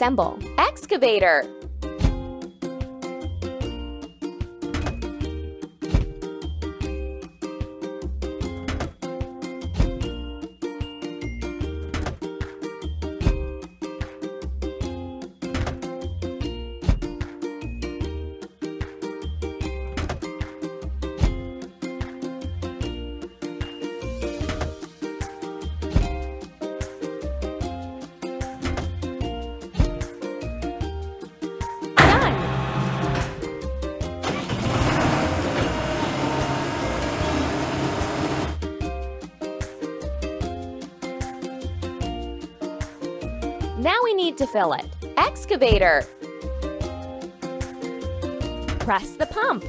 assemble. Excavator. Now we need to fill it. Excavator. Press the pump.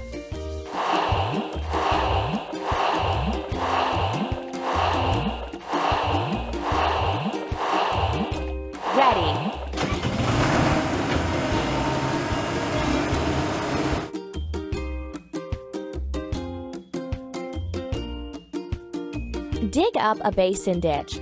Ready. Dig up a basin ditch.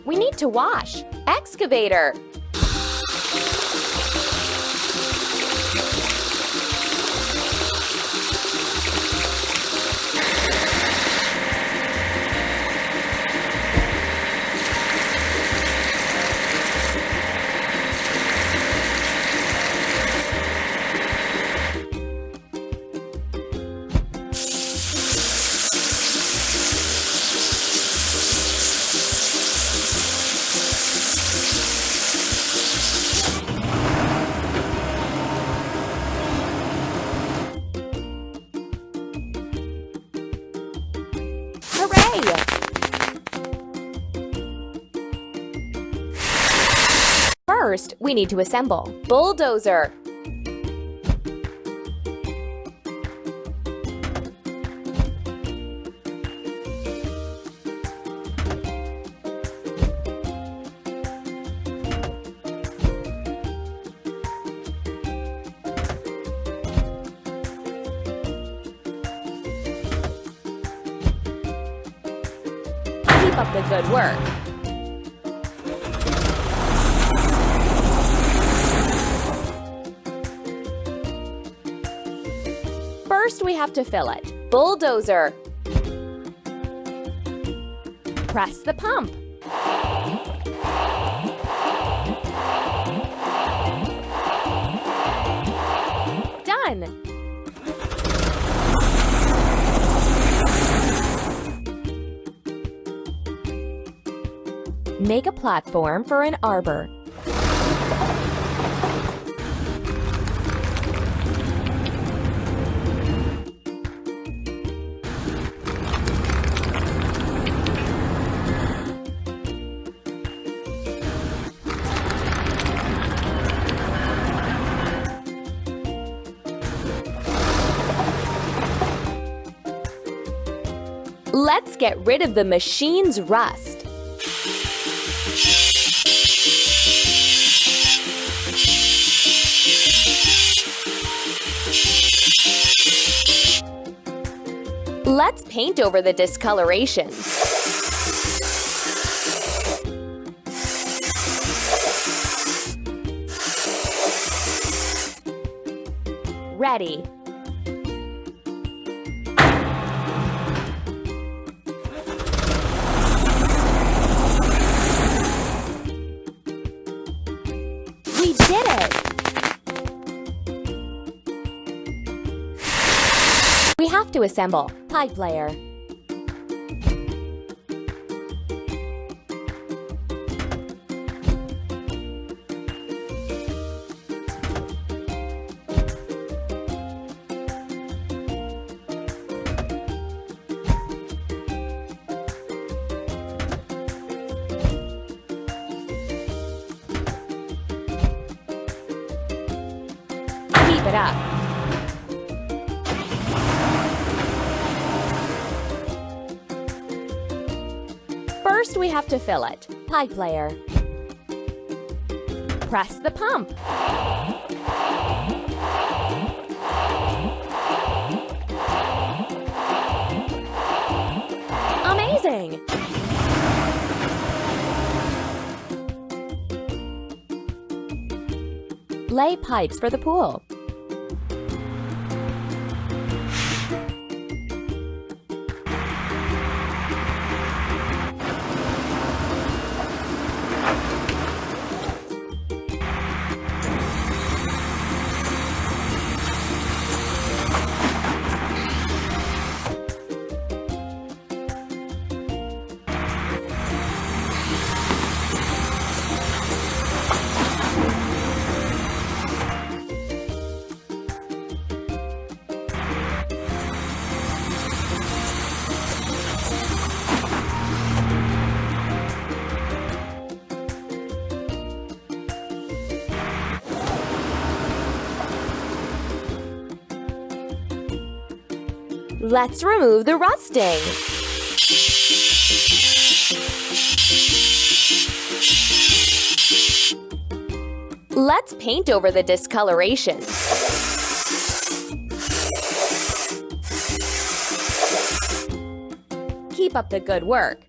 We need to wash. Excavator. Hooray! First, we need to assemble. Bulldozer. Keep up the good work. First, we have to fill it. Bulldozer. Press the pump. Done. Make a platform for an arbor. Let's get rid of the machine's rust. Let's paint over the discoloration. Ready. We did it! We have to assemble. Pipe layer. Keep it up. First, we have to fill it. Pipe layer. Press the pump. Amazing! Lay pipes for the pool. Let's remove the rusting. Let's paint over the discoloration. Keep up the good work.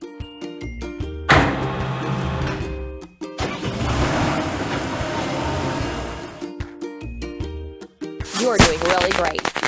You're doing really great.